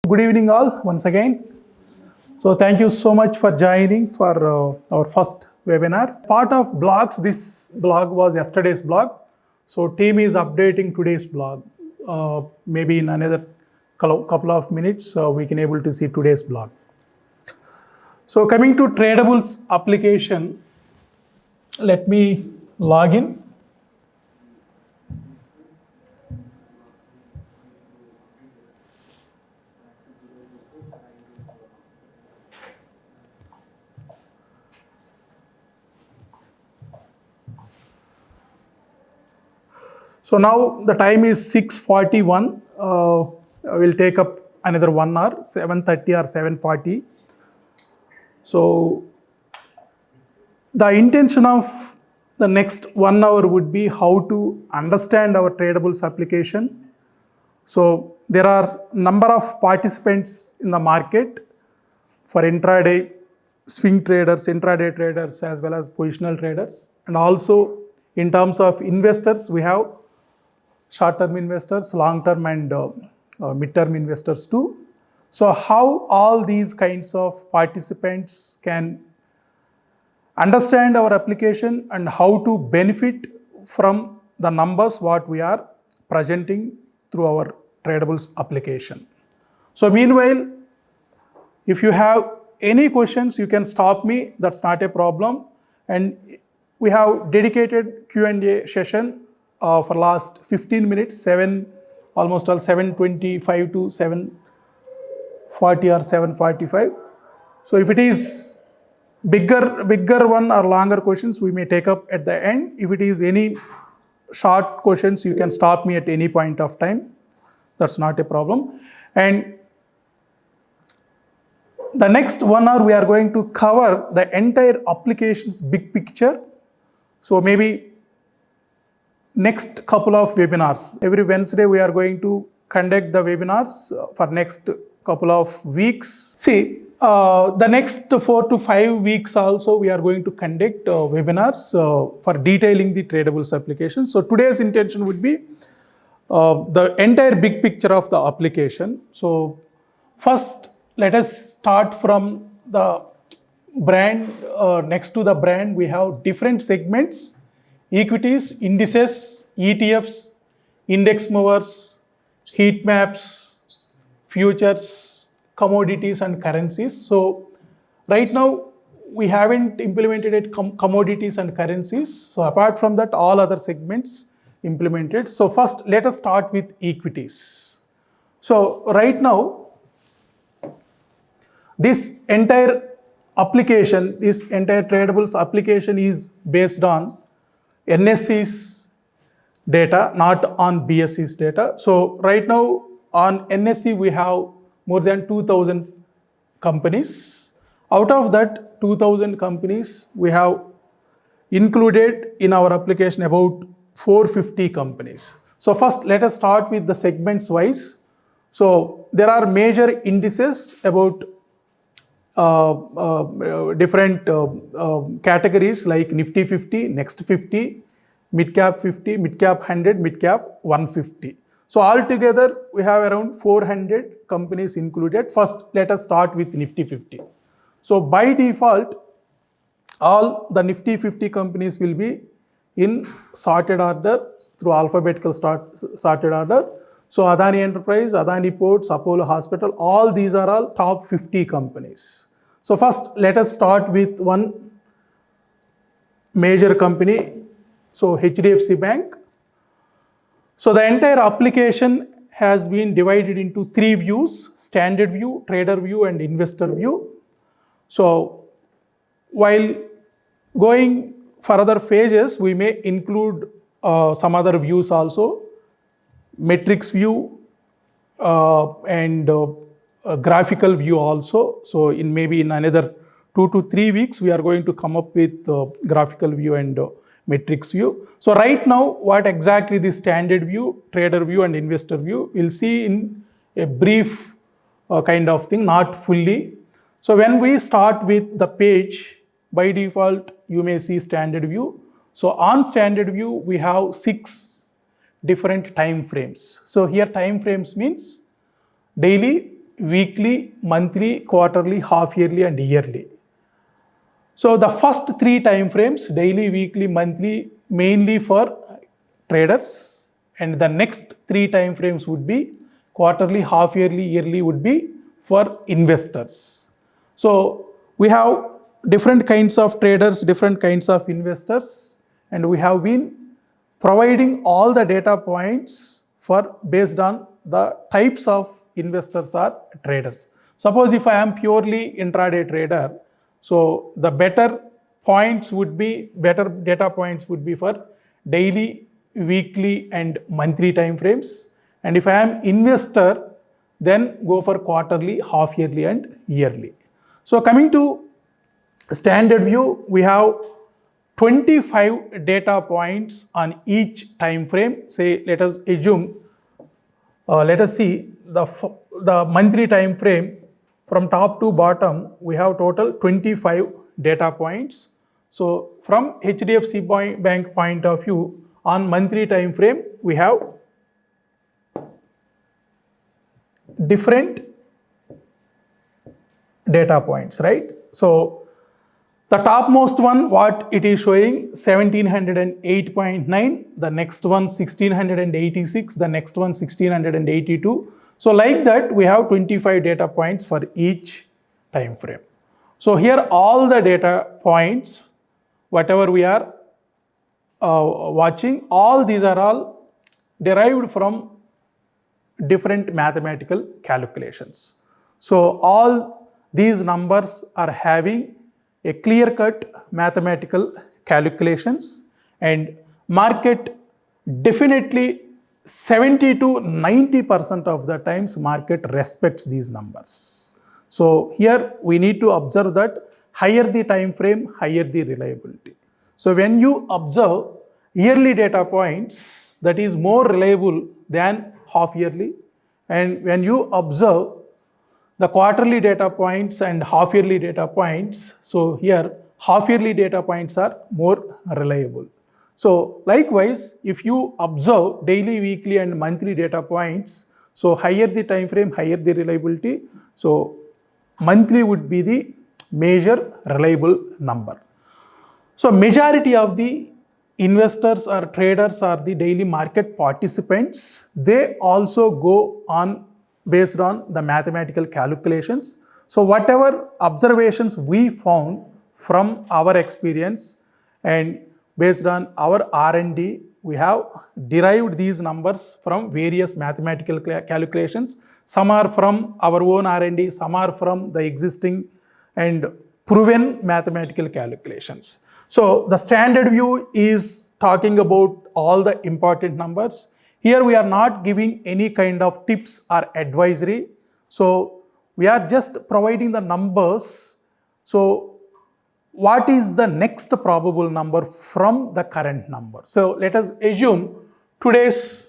Good evening all once again. So thank you so much for joining for our first webinar. Part of blogs, this blog was yesterday's blog. So team is updating today's blog. Maybe in another couple of minutes, we can able to see today's blog. So coming to Tradables application, let me log in. So now the time is 6:41. We'll take up another 1 hour, 7:30 or 7:40. So the intention of the next 1 hour would be how to understand our Tradables application. So there are number of participants in the market for intraday swing traders, intraday traders, as well as positional traders. And also in terms of investors, we have short-term investors, long-term and mid-term investors too. So how all these kinds of participants can understand our application and how to benefit from the numbers what we are presenting through our Tradables application. So meanwhile, if you have any questions, you can stop me, that's not a problem. And we have dedicated Q&A session for last 15 minutes, almost all 7:25 to 7:40 or 7:45. So if it is bigger one or longer questions, we may take up at the end. If it is any short questions, you can stop me at any point of time. That's not a problem. And the next 1 hour, we are going to cover the entire application's big picture. So maybe next couple of webinars. Every Wednesday, we are going to conduct the webinars for next couple of weeks. See, the next 4 to 5 weeks also, we are going to conduct webinars for detailing the Tradables application. So today's intention would be the entire big picture of the application. So first, let us start from the brand. Next to the brand, we have different segments: equities, indices, ETFs, index movers, heat maps, futures, commodities and currencies. So right now we haven't implemented commodities and currencies. So apart from that, all other segments implemented. So first, let us start with equities. So right now, this entire application, this entire Tradables application is based on NSE's data, not on BSE's data. So right now on NSE, we have more than 2,000 companies. Out of that 2,000 companies, we have included in our application about 450 companies. So first, let us start with the segments wise. So there are major indices about different categories like Nifty 50, Next 50, Mid Cap 50, Mid Cap 100, Mid Cap 150. So altogether, we have around 400 companies included. First, let us start with Nifty 50. So by default, all the Nifty 50 companies will be in sorted order through alphabetical sorted order. So Adani Enterprise, Adani Ports, Apollo Hospital, all these are all top 50 companies. So first, let us start with one major company, so HDFC Bank. So the entire application has been divided into 3 views: standard view, trader view and investor view. So while going for other phases, we may include some other views also: metrics view and graphical view also. So maybe in another 2 to 3 weeks, we are going to come up with graphical view and metrics view. So right now, what exactly the standard view, trader view and investor view, we'll see in a brief kind of thing, not fully. So when we start with the page, by default, you may see standard view. So on standard view, we have 6 different time frames. So here time frames means daily, weekly, monthly, quarterly, half yearly and yearly. So the first three time frames, daily, weekly, monthly, mainly for traders, and the next three time frames would be quarterly, half yearly, yearly would be for investors. So we have different kinds of traders, different kinds of investors, and we have been providing all the data points for based on the types of investors or traders. Suppose if I am purely intraday trader, so the better data points would be for daily, weekly and monthly time frames. And if I am investor, then go for quarterly, half yearly and yearly. So coming to standard view, we have 25 data points on each time frame. Say, let us assume, let us see the monthly time frame from top to bottom. We have total 25 data points. So from HDFC Bank point of view, on monthly time frame, we have different data points, right? So the topmost one, what it is showing, 1708.9, the next one 1686, the next one 1682. So like that, we have 25 data points for each time frame. So here all the data points, whatever we are watching, all these are all derived from different mathematical calculations. So all these numbers are having a clear-cut mathematical calculations, and market definitely 70 to 90% of the times market respects these numbers. So here we need to observe that higher the time frame, higher the reliability. So when you observe yearly data points, that is more reliable than half yearly, and when you observe the quarterly data points and half yearly data points, so here half yearly data points are more reliable. So likewise, if you observe daily, weekly and monthly data points, so higher the time frame, higher the reliability. So monthly would be the major reliable number. So majority of the investors or traders or the daily market participants, they also go on based on the mathematical calculations. So whatever observations we found from our experience and based on our R&D, we have derived these numbers from various mathematical calculations. Some are from our own R&D, some are from the existing and proven mathematical calculations. So the standard view is talking about all the important numbers. Here we are not giving any kind of tips or advisory. So we are just providing the numbers. So what is the next probable number from the current number? So let us assume today's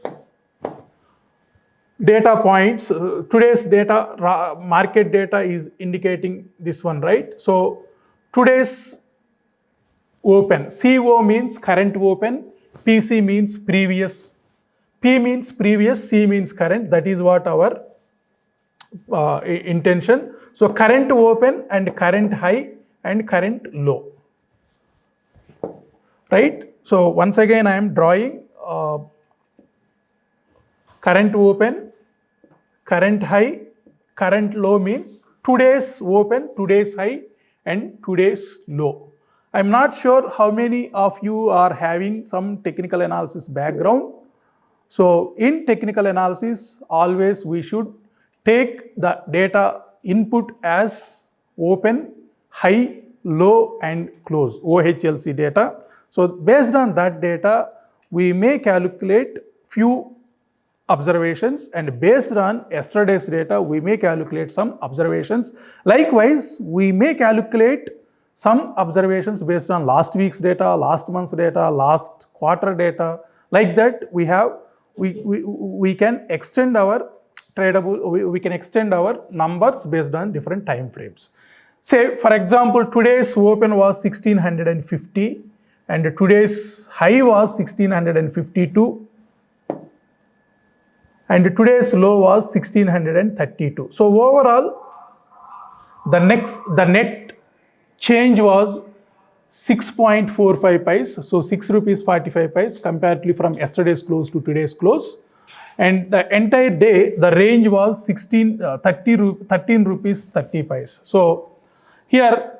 data points, today's data, market data is indicating this one, right? So today's open, CO means current open, PC means previous, P means previous, C means current. That is what our intention. So current open and current high and current low, right? So once again I am drawing current open, current high, current low means today's open, today's high and today's low. I am not sure how many of you are having some technical analysis background. So in technical analysis, always we should take the data input as open, high, low and close, OHLC data. So based on that data, we may calculate few observations, and based on yesterday's data, we may calculate some observations. Likewise, we may calculate some observations based on last week's data, last month's data, last quarter data. Like that, we can extend our tradable, we can extend our numbers based on different time frames. Say for example, today's open was 1650 and today's high was 1652. and today's low was 1632. So overall, the net change was 6.45 pice, so 6 rupees 45 pice comparatively from yesterday's close to today's close. And the entire day, the range was 13 rupees 30 pice. So here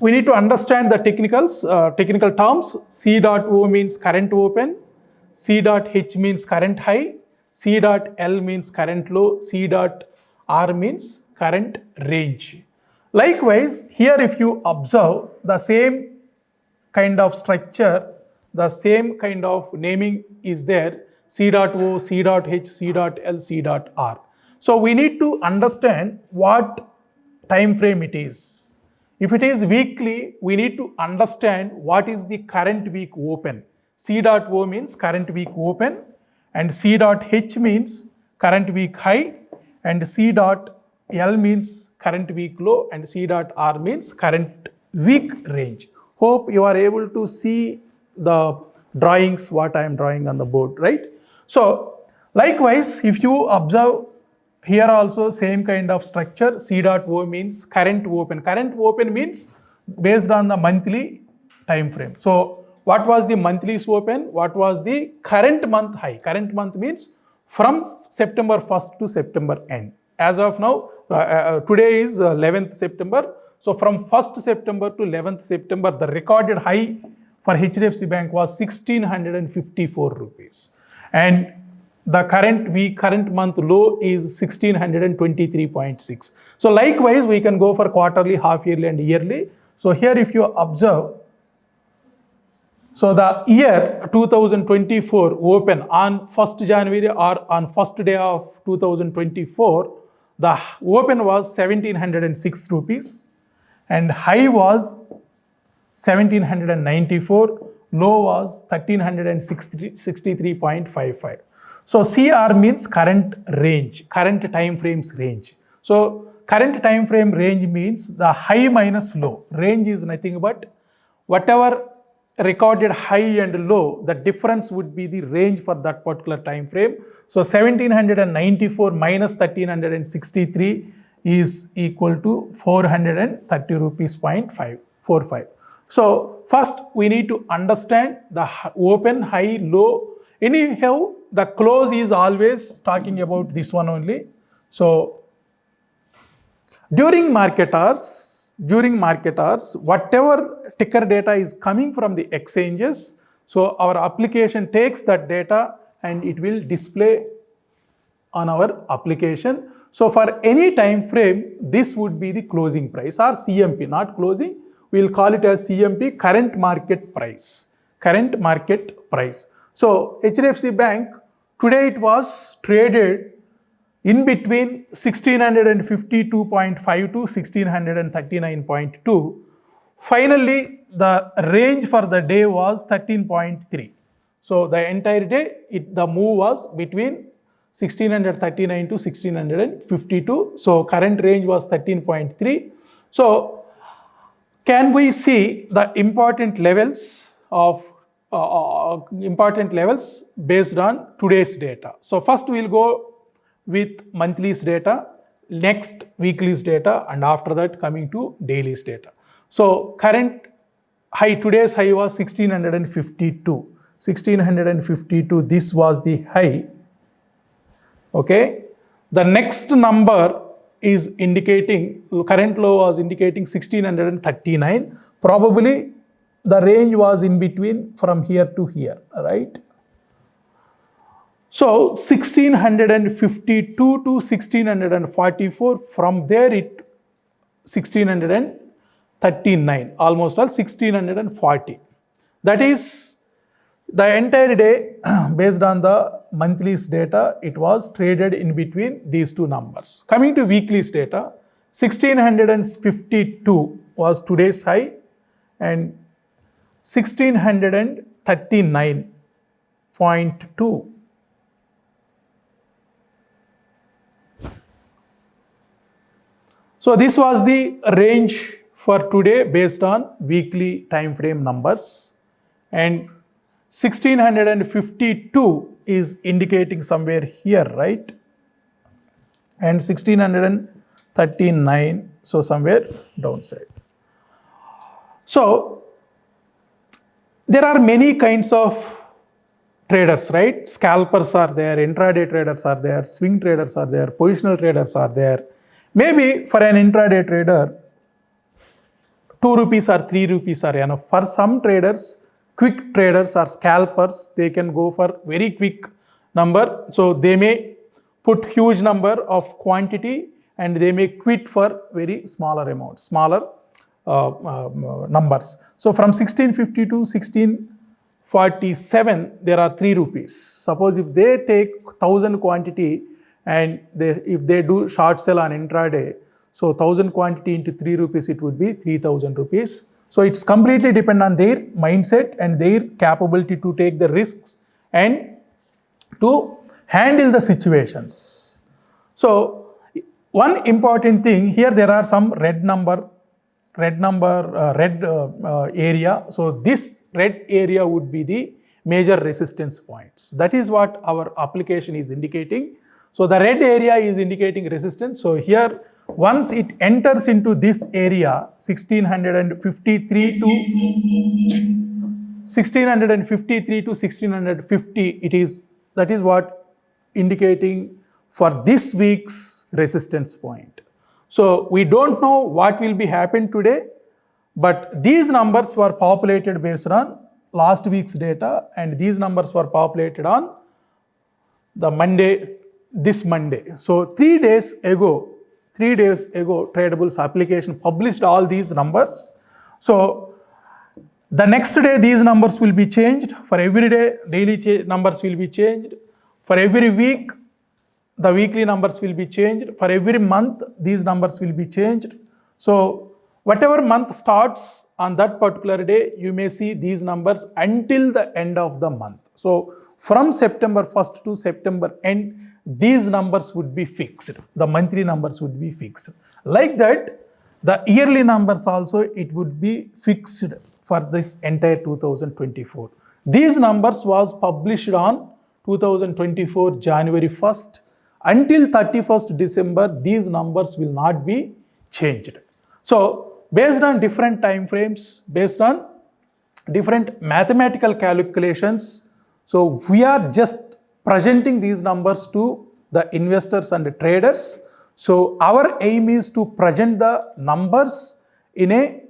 we need to understand the technical terms. C dot O means current open, C dot H means current high, C dot L means current low, C dot R means current range. Likewise, here if you observe the same kind of structure, the same kind of naming is there, C dot O, C dot H, C dot L, C dot R. So we need to understand what time frame it is. If it is weekly, we need to understand what is the current week open. C dot O means current week open, and C dot H means current week high, and C dot L means current week low, and C dot R means current week range. Hope you are able to see the drawings, what I am drawing on the board, right? So likewise, if you observe here also same kind of structure, C dot O means current open. Current open means based on the monthly time frame. So what was the monthly open? What was the current month high? Current month means from September 1st to September end. As of now, today is 11th September. So from 1st September to 11th September, the recorded high for HDFC Bank was 1654 rupees. And the current month low is 1623.6. So likewise, we can go for quarterly, half yearly and yearly. So here if you observe, so the year 2024 open on 1st January or on first day of 2024, the open was 1706 rupees and high was 1794, low was 1363.55. So CR means current range, current time frames range. So current time frame range means the high minus low. Range is nothing but whatever recorded high and low, the difference would be the range for that particular time frame. So 1794 minus 1363 is equal to 430 rupees 0.545. So first we need to understand the open, high, low. Anyhow, the close is always talking about this one only. So during market hours, whatever ticker data is coming from the exchanges, so our application takes that data and it will display on our application. So for any time frame, this would be the closing price or CMP, not closing. We will call it as CMP, current market price. Current market price. So HDFC Bank, today it was traded in between 1652.5 to 1639.2. Finally, the range for the day was 13.3. So the entire day, the move was between 1639 to 1652. So current range was 13.3. So can we see the important levels based on today's data? So first we will go with monthly's data, next weekly's data, and after that coming to daily's data. So current high, today's high was 1652. 1652, this was the high. Okay. The next number is indicating, current low was indicating 1639. Probably the range was in between from here to here, right? So 1652 to 1644, from there it 1639, almost all 1640. That is the entire day based on the monthly's data, it was traded in between these two numbers. Coming to weekly's data, 1652 was today's high and 1639.2. So this was the range for today based on weekly time frame numbers, and 1652 is indicating somewhere here, right? And 1639, so somewhere downside. So there are many kinds of traders, right? Scalpers are there, intraday traders are there, swing traders are there, positional traders are there. Maybe for an intraday trader, 2 rupees or 3 rupees are enough. For some traders, quick traders or scalpers, they can go for very quick number. So they may put huge number of quantity and they may quit for very smaller amounts, smaller numbers. So from 1650 to 1647, there are 3 rupees. Suppose if they take 1000 quantity and if they do short sell on intraday, so 1000 quantity into 3 rupees, it would be 3000 rupees. So it's completely depend on their mindset and their capability to take the risks and to handle the situations. So one important thing here, there are some red area. So this red area would be the major resistance points. That is what our application is indicating. So the red area is indicating resistance. So here, once it enters into this area, 1653 to 1650, that is what indicating for this week's resistance point. So we don't know what will be happen today, but these numbers were populated based on last week's data, and these numbers were populated on the this Monday. So 3 days ago, Tradables application published all these numbers. So the next day, these numbers will be changed. For every day, daily numbers will be changed. For every week, the weekly numbers will be changed. For every month, these numbers will be changed. So whatever month starts on that particular day, you may see these numbers until the end of the month. So from September 1st to September end, these numbers would be fixed. The monthly numbers would be fixed. Like that, the yearly numbers also, it would be fixed for this entire 2024. These numbers was published on 2024 January 1st. Until 31st December, these numbers will not be changed. So based on different time frames, based on different mathematical calculations, so we are just presenting these numbers to the investors and the traders. So our aim is to present the numbers in a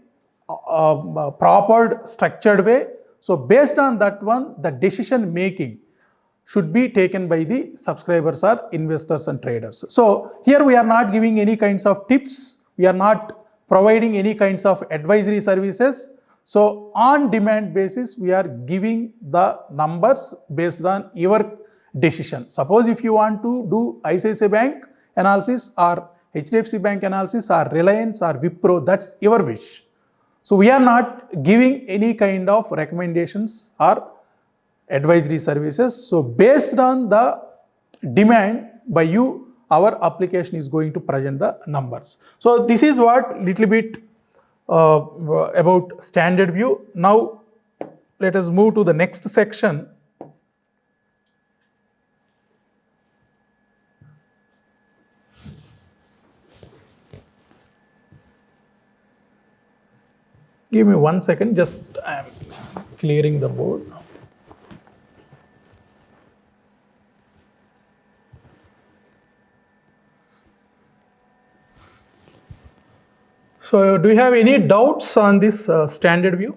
proper structured way. So based on that one, the decision making should be taken by the subscribers or investors and traders. So here we are not giving any kinds of tips. We are not providing any kinds of advisory services. So on demand basis, we are giving the numbers based on your decision. Suppose if you want to do ICICI Bank analysis or HDFC Bank analysis or Reliance or Wipro, that's your wish. So we are not giving any kind of recommendations or advisory services. So based on the demand by you, our application is going to present the numbers. So this is what little bit about standard view. Now let us move to the next section. Give me 1 second, just I am clearing the board. So do you have any doubts on this standard view?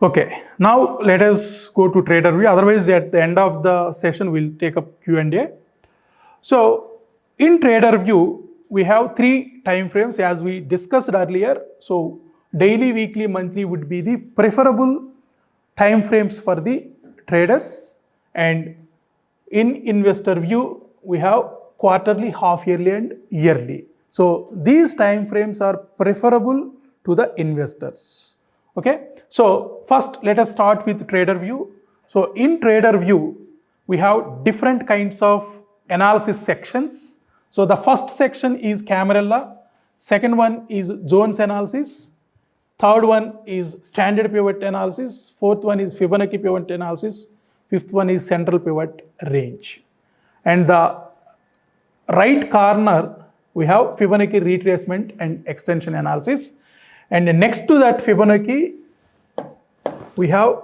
Okay, now let us go to trader view. Otherwise, at the end of the session, we'll take up Q&A. So in trader view, we have 3 time frames as we discussed earlier. So daily, weekly, monthly would be the preferable time frames for the traders. And in investor view, we have quarterly, half yearly and yearly. So these time frames are preferable to the investors. Okay. So first let us start with trader view. So in trader view, we have different kinds of analysis sections. So the first section is Camarilla, second one is zones analysis, third one is standard pivot analysis, fourth one is Fibonacci pivot analysis, fifth one is central pivot range. And the right corner, we have Fibonacci retracement and extension analysis. And next to that Fibonacci, we have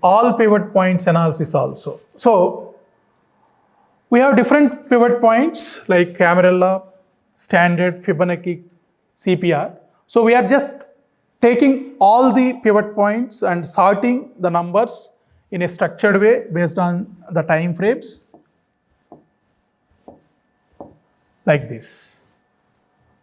all pivot points analysis also. So we have different pivot points like Camarilla, standard, Fibonacci, CPR. So we are just taking all the pivot points and sorting the numbers in a structured way based on the time frames like this.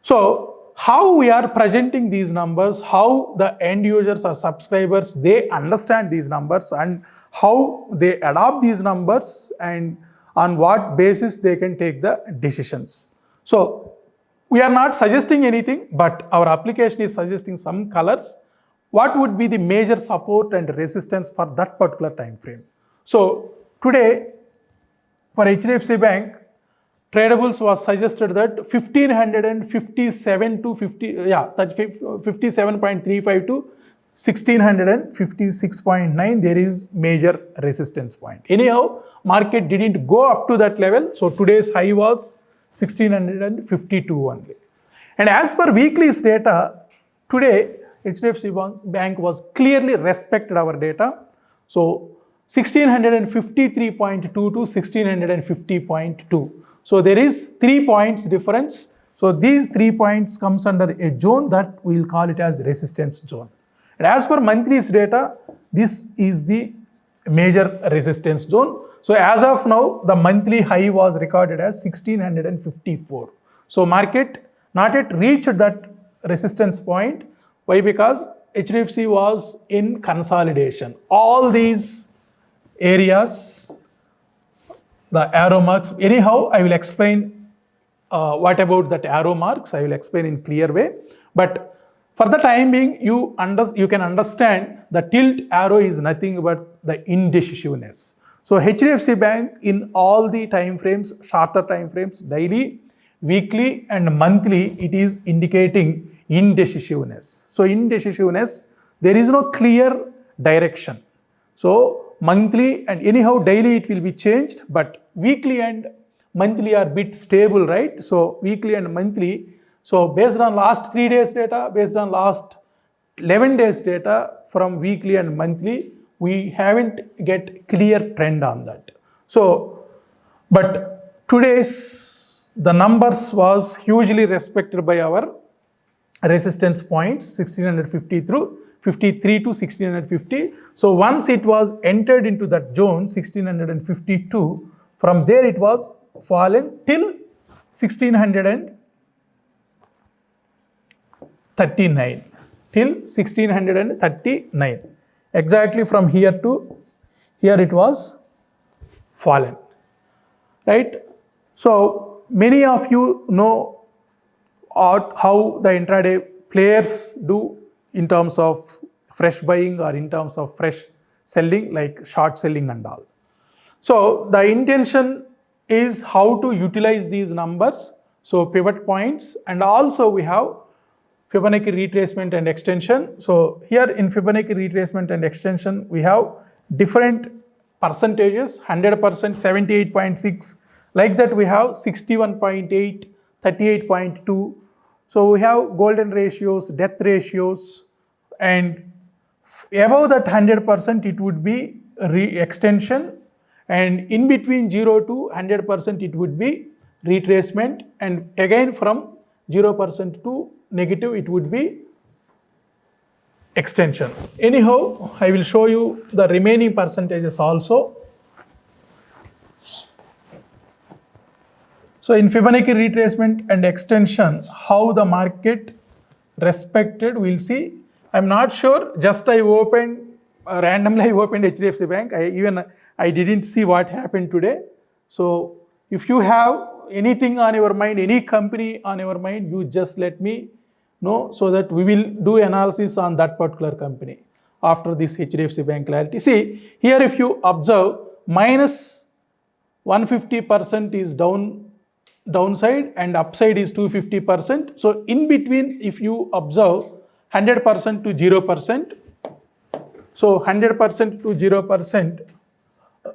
So how we are presenting these numbers, how the end users or subscribers, they understand these numbers and how they adopt these numbers and on what basis they can take the decisions. So we are not suggesting anything, but our application is suggesting some colors. What would be the major support and resistance for that particular time frame? So today for HDFC Bank, Tradables was suggested that 1557 to 57.35 to 1656.9, there is major resistance point. Anyhow, market didn't go up to that level. So today's high was 1652 only. And as per weekly's data, today HDFC Bank was clearly respected our data. So 1653.2 to 1650.2. So there is 3 points difference. So these 3 points comes under a zone that we will call it as resistance zone. And as per monthly's data, this is the major resistance zone. So as of now, the monthly high was recorded as 1654. So market not yet reached that resistance point. Why? Because HDFC was in consolidation. All these areas, the arrow marks, anyhow, I will explain what about that arrow marks, I will explain in clear way. But for the time being, you can understand the tilt arrow is nothing but the indecisiveness. So HDFC Bank in all the time frames, shorter time frames, daily, weekly and monthly, it is indicating indecisiveness. So indecisiveness, there is no clear direction. So monthly and anyhow daily it will be changed, but weekly and monthly are bit stable, right? So weekly and monthly, so based on last 3 days data, based on last 11 days data from weekly and monthly, we haven't get clear trend on that. So, but today's, the numbers was hugely respected by our resistance points, 1650 through 53 to 1650. So once it was entered into that zone, 1652, from there it was fallen till 1639. Till 1639. Exactly from here to here it was fallen. Right? So many of you know how the intraday players do in terms of fresh buying or in terms of fresh selling, like short selling and all. So the intention is how to utilize these numbers. So pivot points, and also we have Fibonacci retracement and extension. So here in Fibonacci retracement and extension, we have different percentages, 100%, 78.6, like that we have 61.8, 38.2. So we have golden ratios, death ratios, and above that 100% it would be extension, and in between 0 to 100% it would be retracement, and again from 0% to negative it would be extension. Anyhow, I will show you the remaining percentages also. So in Fibonacci retracement and extension, how the market respected, we'll see. I'm not sure, just I opened, randomly I opened HDFC Bank. I didn't see what happened today. So if you have anything on your mind, any company on your mind, you just let me No, so that we will do analysis on that particular company after this HDFC Bank clarity. See, here if you observe, minus 150% is downside and upside is 250%. So in between, if you observe 100% to 0%, so 100% to 0%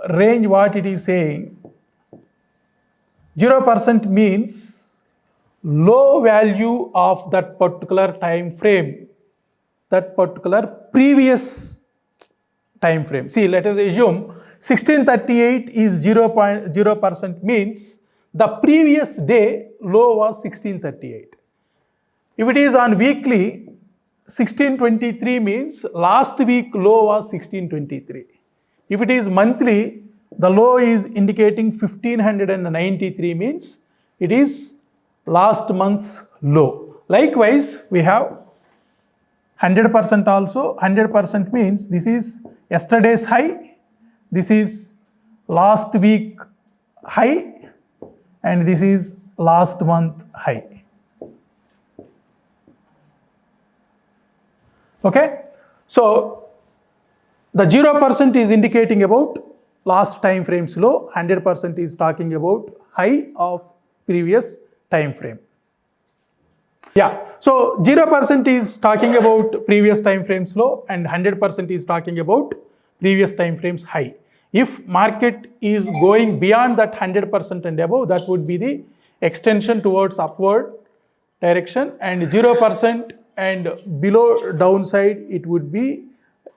range, what it is saying, 0% means low value of that particular time frame, that particular previous time frame. See, let us assume 1638 is 0% means the previous day low was 1638. If it is on weekly, 1623 means last week low was 1623. If it is monthly, the low is indicating 1593 means it is last month's low. Likewise, we have 100% also. 100% means this is yesterday's high, this is last week high, and this is last month high. Okay, so the 0% is indicating about last time frame's low, 100% is talking about high of previous time frame. Yeah, so 0% is talking about previous time frames low and 100% is talking about previous time frames high. If market is going beyond that 100% and above, that would be the extension towards upward direction, and 0% and below downside, it would be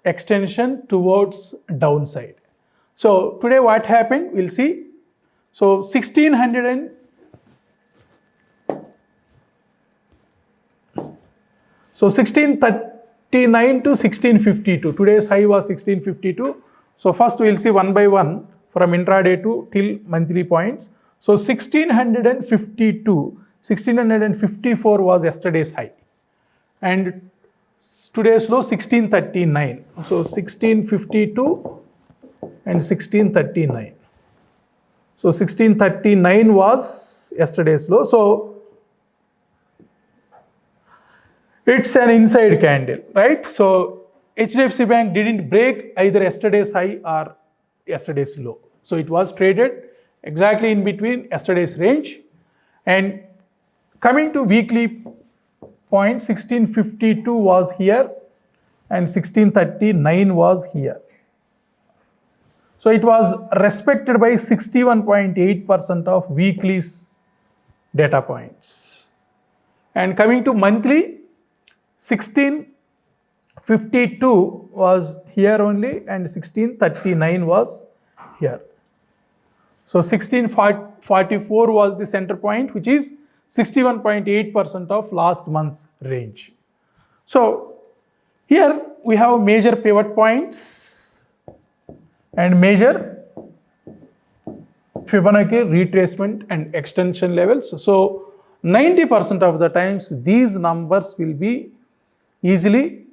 extension towards downside. So today what happened, we'll see. So 1639 to 1652. Today's high was 1652. So first we'll see one by one from intraday to till monthly points. So 1654 was yesterday's high, and today's low 1639. So 1652 and 1639. So 1639 was yesterday's low. So it's an inside candle, right? So HDFC Bank didn't break either yesterday's high or yesterday's low. So it was traded exactly in between yesterday's range. And coming to weekly point, 1652 was here and 1639 was here. So it was respected by 61.8% of weekly's data points. And coming to monthly, 1652 was here only and 1639 was here. So 1644 was the center point, which is 61.8% of last month's range. So here we have major pivot points and major Fibonacci retracement and extension levels. So 90% of the times these numbers will be easily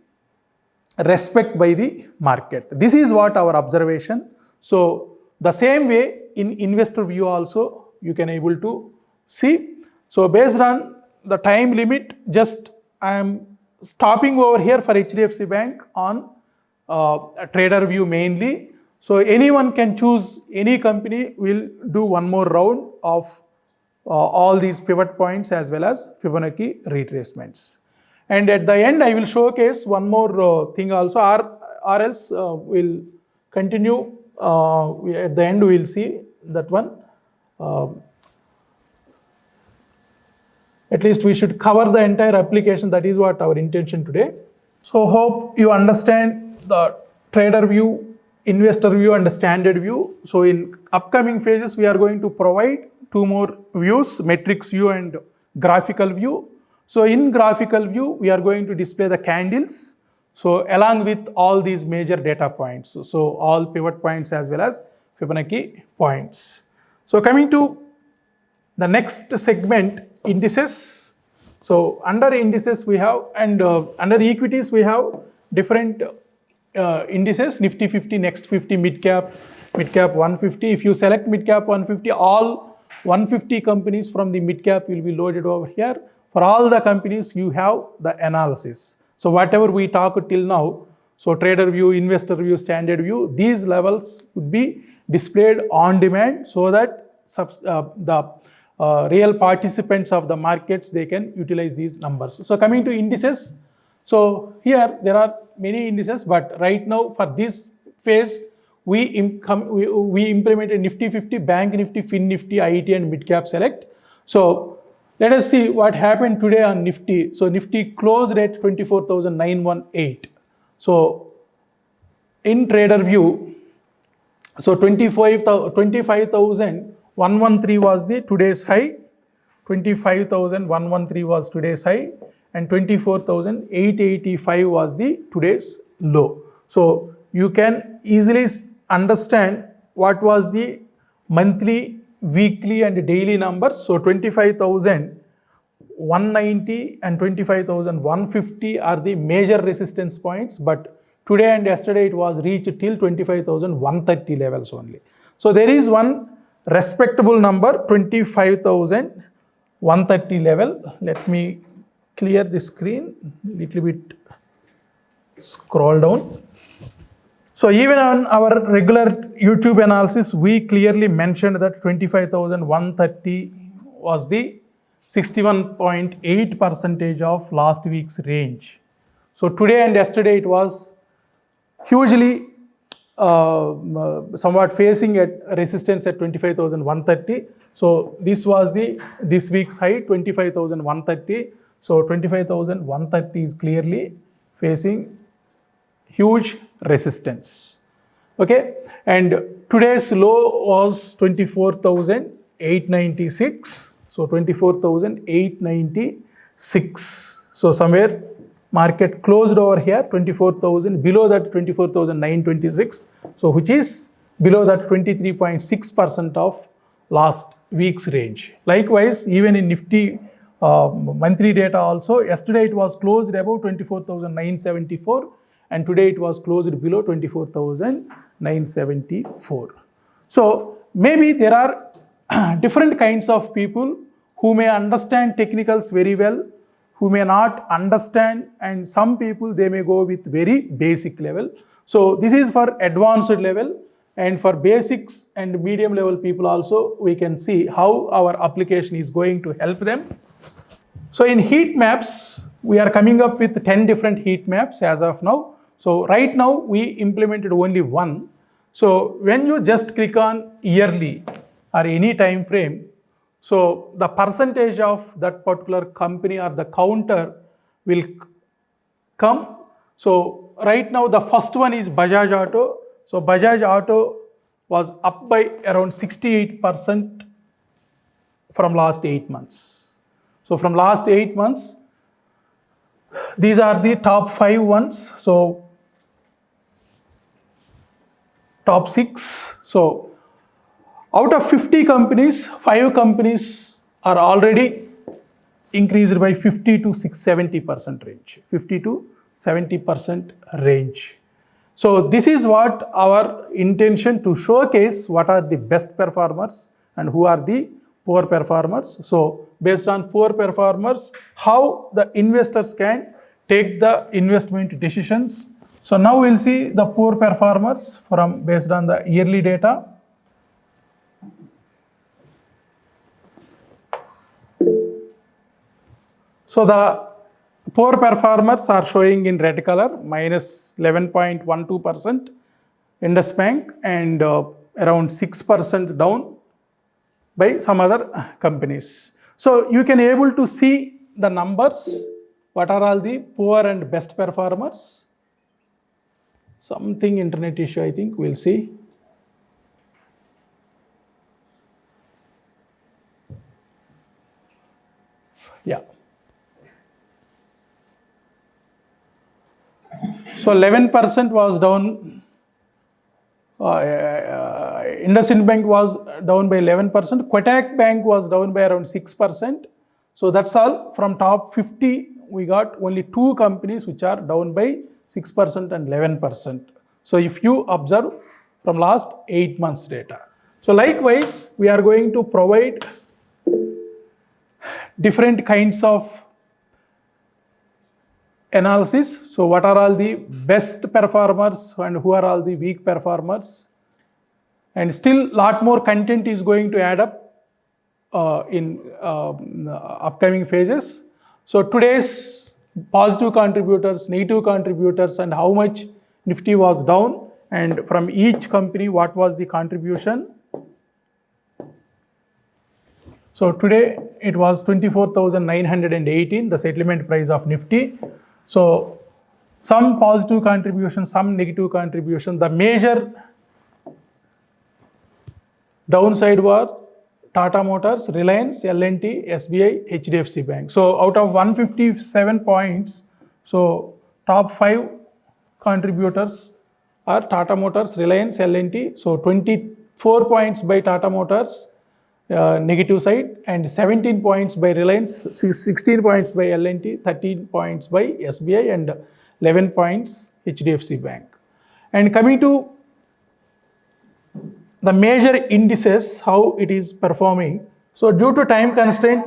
respected by the market. This is what our observation. So the same way in investor view also you can able to see. So based on the time limit, just I am stopping over here for HDFC Bank on a trader view mainly. So anyone can choose any company. Will do one more round of all these pivot points as well as Fibonacci retracements. And at the end, I will showcase one more thing also, or else we'll continue. At the end, we will see that one. At least we should cover the entire application. That is what our intention today. So hope you understand the trader view, investor view and the standard view. So in upcoming phases, we are going to provide two more views, matrix view and graphical view. So in graphical view, we are going to display the candles. So along with all these major data points. So all pivot points as well as Fibonacci points. So coming to the next segment, indices. So under indices we have, and under equities we have different indices, Nifty 50, Next 50, mid cap 150. If you select mid cap 150, all 150 companies from the mid cap will be loaded over here. For all the companies, you have the analysis. So whatever we talked till now, so trader view, investor view, standard view, these levels would be displayed on demand so that the real participants of the markets, they can utilize these numbers. So coming to indices, so here there are many indices, but right now for this phase, we implemented Nifty 50, Bank Nifty, Fin Nifty, IET and Midcap Select. So let us see what happened today on Nifty. So Nifty closed at 24,918. So in trader view, so 25,113 was the today's high, 25,113 was today's high, and 24,885 was the today's low. So you can easily understand what was the monthly, weekly and daily numbers. So 25,190 and 25,150 are the major resistance points, but today and yesterday it was reached till 25,130 levels only. So there is one respectable number, 25,130 level. Let me clear the screen, little bit scroll down. So even on our regular YouTube analysis, we clearly mentioned that 25,130 was the 61.8% of last week's range. So today and yesterday it was hugely somewhat facing at resistance at 25,130. So this was this week's high, 25,130. So 25,130 is clearly facing huge resistance. Okay, and today's low was 24,896. So 24,896. So somewhere market closed over here 24,000, below that 24,926. So which is below that 23.6% of last week's range. Likewise, even in Nifty monthly data also, yesterday it was closed above 24,974 and today it was closed below 24,974. So maybe there are different kinds of people who may understand technicals very well, who may not understand, and some people they may go with very basic level. So this is for advanced level, and for basics and medium level people also we can see how our application is going to help them. So in heat maps, we are coming up with 10 different heat maps as of now. So right now we implemented only one. So when you just click on yearly or any time frame, so the percentage of that particular company or the counter will come. So right now the first one is Bajaj Auto. So Bajaj Auto was up by around 68% from last 8 months. So from last 8 months, these are the top 5 ones. So top 6. So out of 50 companies, 5 companies are already increased by 50 to 70% range. 50 to 70% range. So this is what our intention to showcase what are the best performers and who are the poor performers. So based on poor performers, how the investors can take the investment decisions. So now we'll see the poor performers from based on the yearly data. So the poor performers are showing in red color, minus 11.12%, Indus Bank, and around 6% down by some other companies. So you can able to see the numbers, what are all the poor and best performers. Something internet issue, I think, we'll see. Yeah. So 11% was down. IndusInd Bank was down by 11%. Kotak Bank was down by around 6%. So that's all. From top 50, we got only 2 companies which are down by 6% and 11%. So if you observe from last 8 months data. So likewise, we are going to provide different kinds of analysis. So what are all the best performers and who are all the weak performers? And still lot more content is going to add up in upcoming phases. So today's positive contributors, negative contributors, and how much Nifty was down, and from each company what was the contribution. So today it was 24,918, the settlement price of Nifty. So some positive contribution, some negative contribution. The major downside was Tata Motors, Reliance, L&T, SBI, HDFC Bank. So out of 157 points, so top 5 contributors are Tata Motors, Reliance, L&T. So 24 points by Tata Motors, negative side, and 17 points by Reliance, 16 points by L&T, 13 points by SBI, and 11 points HDFC Bank. And coming to the major indices, how it is performing. So due to time constraint,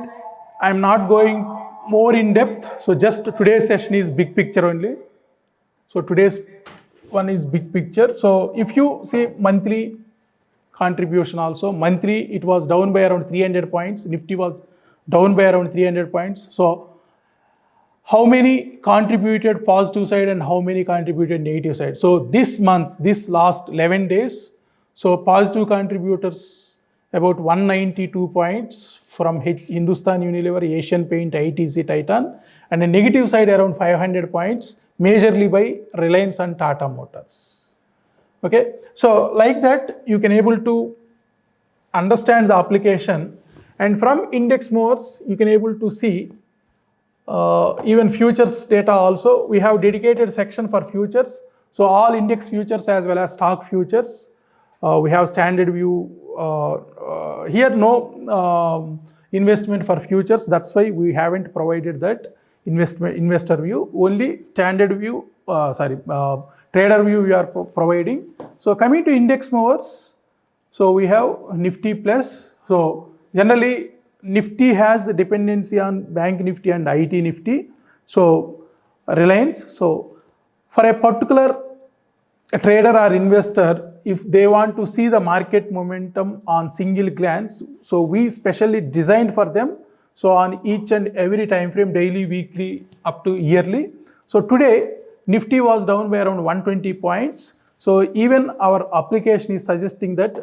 I am not going more in depth. So just today's session is big picture only. So today's one is big picture. So if you see monthly contribution also, monthly it was down by around 300 points. Nifty was down by around 300 points. So how many contributed positive side and how many contributed negative side? So this month, this last 11 days, so positive contributors about 192 points from Hindustan Unilever, Asian Paint, ITC, Titan, and a negative side around 500 points, majorly by Reliance and Tata Motors. Okay, so like that you can able to understand the application, and from index moves you can able to see even futures data also. We have dedicated section for futures. So all index futures as well as stock futures. We have standard view here, no investment for futures. That's why we haven't provided that investor view. Only standard view, trader view we are providing. So coming to index movers, so we have Nifty plus. So generally Nifty has a dependency on Bank Nifty and IT Nifty. So Reliance. So for a particular trader or investor, if they want to see the market momentum on single glance, so we specially designed for them. So on each and every time frame, daily, weekly, up to yearly. So today Nifty was down by around 120 points. So even our application is suggesting that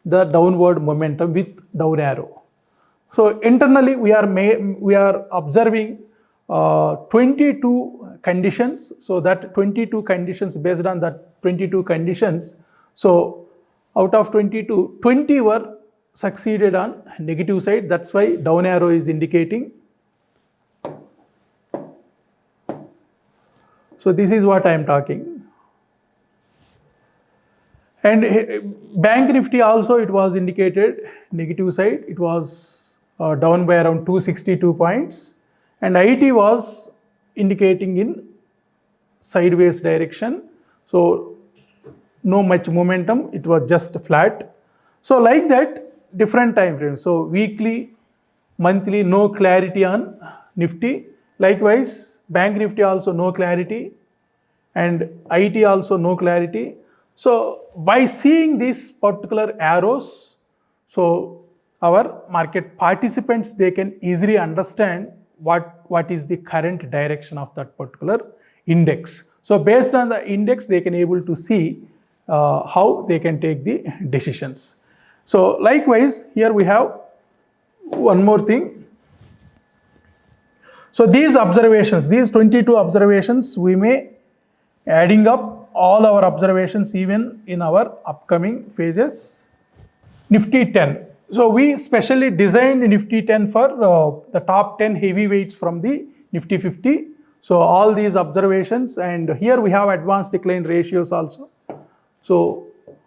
the downward momentum with down arrow. So internally we are observing 22 conditions. So that 22 conditions, based on that 22 conditions, so out of 22, 20 were succeeded on negative side. That's why down arrow is indicating. So this is what I am talking. And Bank Nifty also, it was indicated negative side. It was down by around 262 points. And IT was indicating in sideways direction. So no much momentum, it was just flat. So like that, different time frames. So weekly, monthly, no clarity on Nifty. Likewise, Bank Nifty also no clarity, and IT also no clarity. So by seeing these particular arrows, so our market participants, they can easily understand what is the current direction of that particular index. So based on the index, they can able to see how they can take the decisions. So likewise, here we have one more thing. So these observations, these 22 observations, we may adding up all our observations even in our upcoming phases. Nifty 10. So we specially designed Nifty 10 for the top 10 heavyweights from the Nifty 50. So all these observations, and here we have advanced decline ratios also. So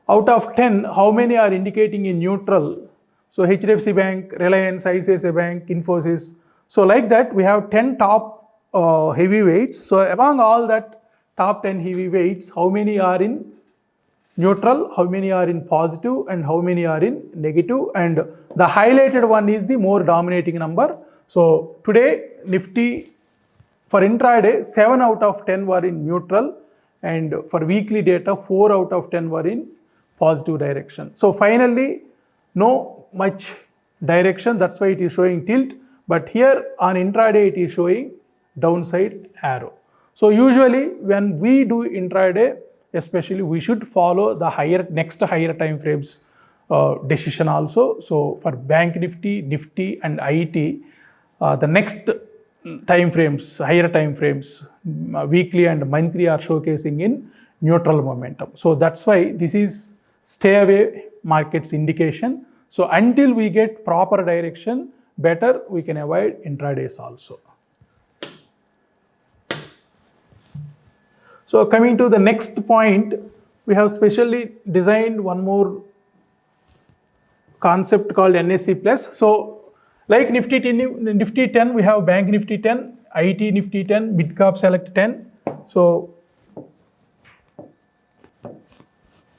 out of 10, how many are indicating in neutral? So HDFC Bank, Reliance, ICICI Bank, Infosys. So like that, we have 10 top heavyweights. So among all that top 10 heavyweights, how many are in neutral, how many are in positive, and how many are in negative? And the highlighted one is the more dominating number. So today Nifty For intraday, 7 out of 10 were in neutral, and for weekly data, 4 out of 10 were in positive direction. So finally, no much direction, that's why it is showing tilt, but here on intraday it is showing downside arrow. So usually when we do intraday, especially, we should follow the next higher time frames decision also. So for Bank Nifty, Nifty and IT, the next time frames, higher time frames, weekly and monthly are showcasing in neutral momentum. So that's why this is stay away markets indication. So until we get proper direction, better we can avoid intradays also. So coming to the next point, we have specially designed one more concept called NSE plus. So like Nifty 10, we have Bank Nifty 10, IT Nifty 10, Midcap Select 10. So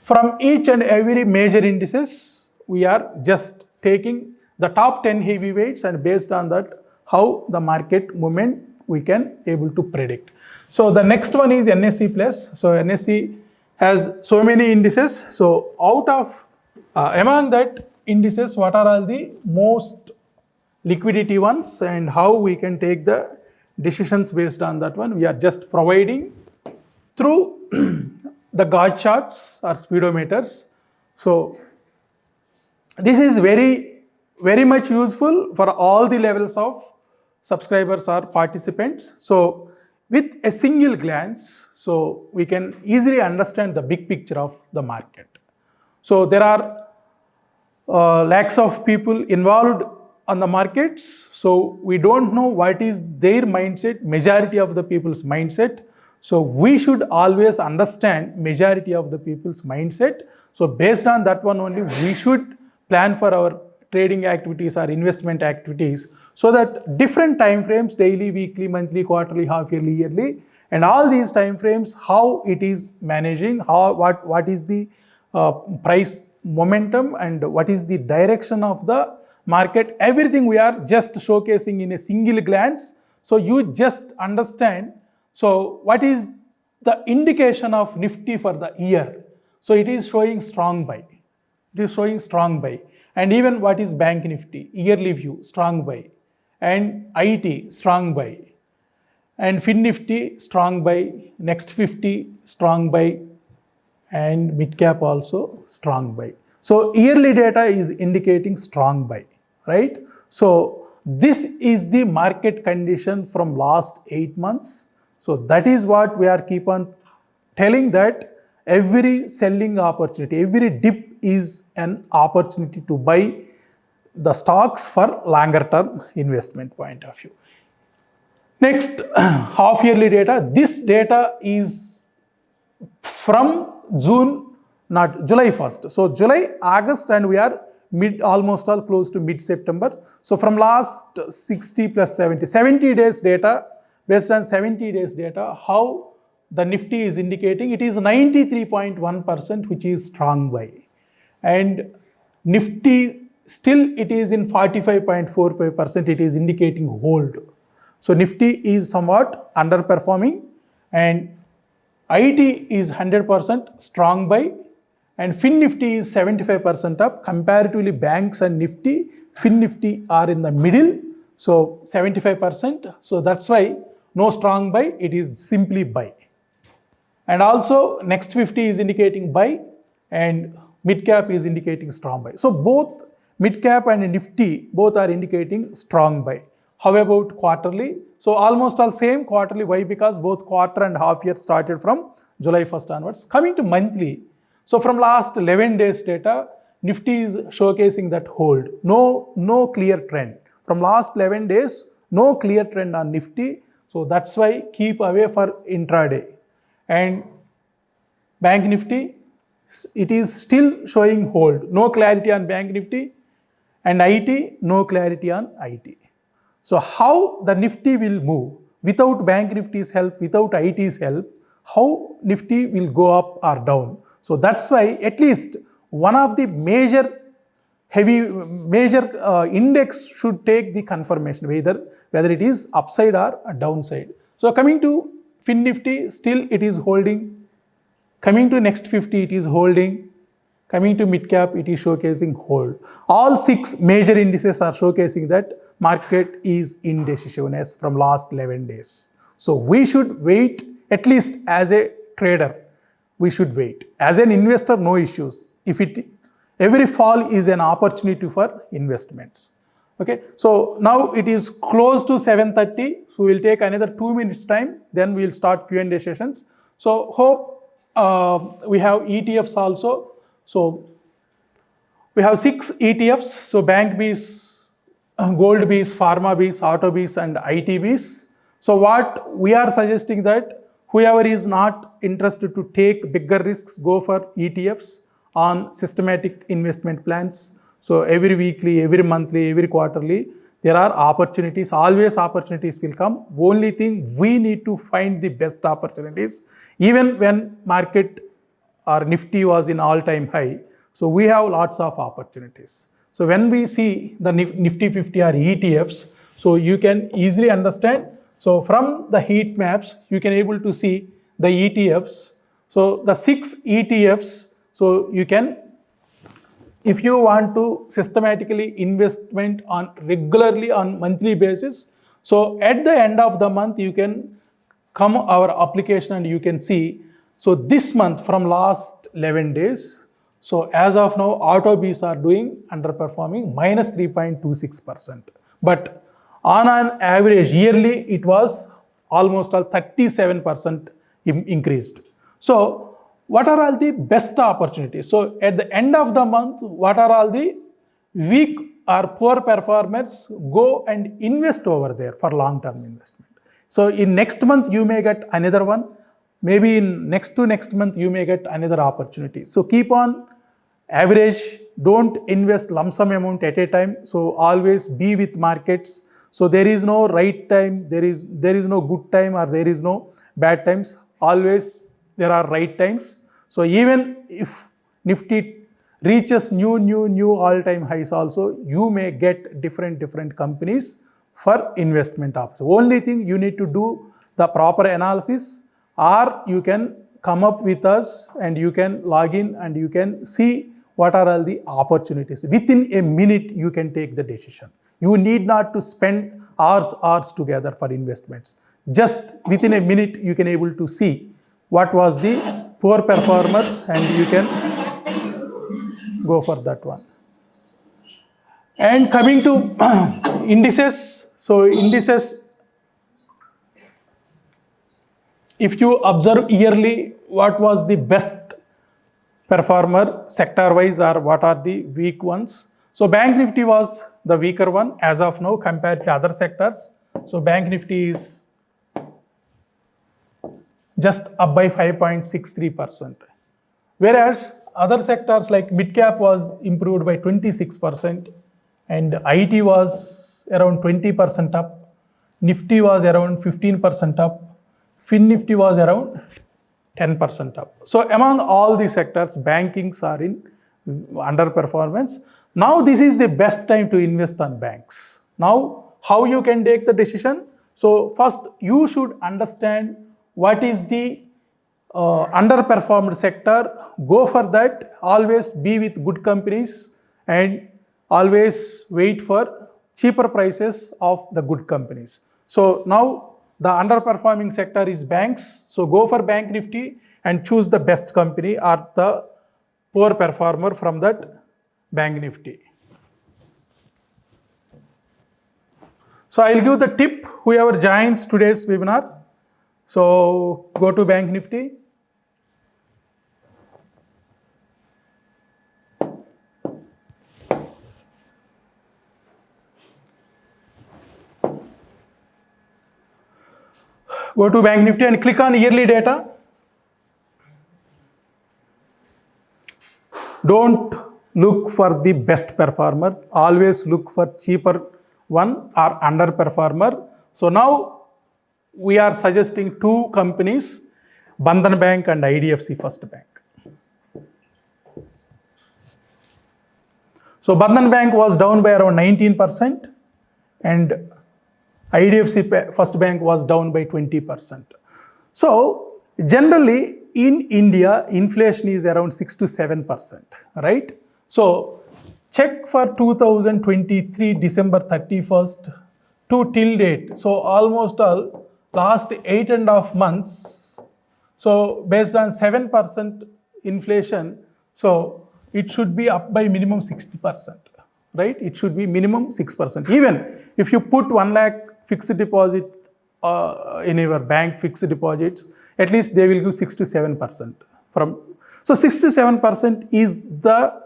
from each and every major indices, we are just taking the top 10 heavyweights, and based on that, how the market movement we can able to predict. So the next one is NSE plus. So NSE has so many indices. So out of among that indices, what are all the most liquidity ones, and how we can take the decisions based on that one? We are just providing through the Gauge charts or speedometers. So this is very much useful for all the levels of subscribers or participants. So with a single glance, so we can easily understand the big picture of the market. So there are lakhs of people involved on the markets, so we don't know what is their mindset, majority of the people's mindset. So we should always understand majority of the people's mindset. So based on that one only, we should plan for our trading activities or investment activities, so that different time frames, daily, weekly, monthly, quarterly, half yearly, yearly, and all these time frames, how it is managing, what is the price momentum and what is the direction of the market, everything we are just showcasing in a single glance. So you just understand. So what is the indication of Nifty for the year? So it is showing strong buy. It is showing strong buy. And even what is Bank Nifty? Yearly view, strong buy. And IT, strong buy. And Fin Nifty, strong buy. Next 50, strong buy. And Midcap also, strong buy. So yearly data is indicating strong buy, right? So this is the market condition from last 8 months. So that is what we are keep on telling, that every selling opportunity, every dip is an opportunity to buy the stocks for longer term investment point of view. Next, half yearly data. This data is from June, not July 1st. So July, August, and we are almost all close to mid-September. So from last 60 plus 70 days data, based on 70 days data, how the Nifty is indicating, it is 93.1%, which is strong buy. And Nifty still it is in 45.45%, it is indicating hold. So Nifty is somewhat underperforming, and IT is 100% strong buy, and Fin Nifty is 75% up. Comparatively, banks and Nifty, Fin Nifty are in the middle, so 75%. So that's why no strong buy, it is simply buy. And also next 50 is indicating buy, and Midcap is indicating strong buy. So both Midcap and Nifty both are indicating strong buy. How about quarterly? So almost all same quarterly. Why? Because both quarter and half year started from July 1st onwards. Coming to monthly, so from last 11 days data, Nifty is showcasing that hold. No clear trend. From last 11 days, no clear trend on Nifty. So that's why keep away for intraday. And Bank Nifty, it is still showing hold. No clarity on Bank Nifty, and IT, no clarity on IT. So how the Nifty will move without Bank Nifty's help, without IT's help, how Nifty will go up or down? So that's why at least one of the major index should take the confirmation, whether it is upside or downside. So coming to Fin Nifty, still it is holding. Coming to next 50, it is holding. Coming to mid cap, it is showcasing hold. All 6 major indices are showcasing that market is indecisiveness from last 11 days. So we should wait, at least as a trader, we should wait. As an investor, no issues. Every fall is an opportunity for investments. Okay, so now it is close to 7:30, so we'll take another 2 minutes time, then we'll start Q&A sessions. So hope we have ETFs also. So we have 6 ETFs, so Bank Bs, Gold Bs, Pharma Bs, Auto Bs and IT Bs. So what we are suggesting that whoever is not interested to take bigger risks, go for ETFs on systematic investment plans. So every weekly, every monthly, every quarterly, there are opportunities, always opportunities will come. Only thing, we need to find the best opportunities. Even when market or Nifty was in all-time high, so we have lots of opportunities. So when we see the Nifty 50 or ETFs, so you can easily understand. So from the heat maps, you can able to see the ETFs. So the 6 ETFs, so you can, if you want to systematically investment on regularly on monthly basis, so at the end of the month, you can come our application and you can see. So this month from last 11 days, so as of now, Auto Bs are doing underperforming minus 3.26%. But on an average yearly, it was almost all 37% increased. So what are all the best opportunities? So at the end of the month, what are all the weak or poor performers? Go and invest over there for long-term investment. So in next month, you may get another one. Maybe in next to next month, you may get another opportunity. So keep on average, don't invest lump sum amount at a time. So always be with markets. So there is no right time, there is no good time or there is no bad times. Always there are right times. So even if Nifty reaches new all-time highs also, you may get different companies for investment options. Only thing you need to do the proper analysis, or you can come up with us and you can log in and you can see what are all the opportunities. Within a minute, you can take the decision. You need not to spend hours together for investments. Just within a minute, you can able to see what was the poor performers and you can go for that one. And coming to indices, so indices, if you observe yearly, what was the best performer sector wise or what are the weak ones? So Bank Nifty was the weaker one as of now compared to other sectors. So Bank Nifty is just up by 5.63%. Whereas other sectors like mid cap was improved by 26% and IT was around 20% up, Nifty was around 15% up, Fin Nifty was around 10% up. So among all the sectors, bankings are in underperformance. Now this is the best time to invest on banks. Now how you can take the decision? So first you should understand what is the underperformed sector. Go for that. Always be with good companies and always wait for cheaper prices of the good companies. So now the underperforming sector is banks. So go for Bank Nifty and choose the best company or the poor performer from that Bank Nifty. So I'll give the tip whoever joins today's webinar. So go to Bank Nifty. Go to Bank Nifty and click on yearly data. Don't look for the best performer. Always look for cheaper one or underperformer. So now we are suggesting 2 companies, Bandhan Bank and IDFC First Bank. So Bandhan Bank was down by around 19% and First Bank was down by 20%. So generally in India, inflation is around 6 to 7%, right? So check for 2023 December 31st to till date. So almost all last 8.5 months. So based on 7% inflation, so it should be up by minimum 60%, right? It should be minimum 6%. Even if you put 1 lakh fixed deposit in your bank fixed deposits, at least they will give 6 to 7% from. So 6 to 7% is the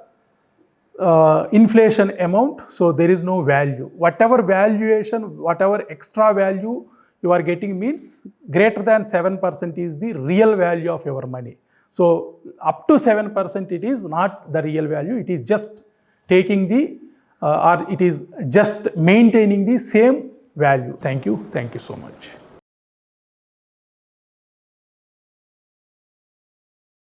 inflation amount. So there is no value. Whatever valuation, whatever extra value you are getting means greater than 7% is the real value of your money. So up to 7% it is not the real value. It is just taking the or it is just maintaining the same value. Thank you so much.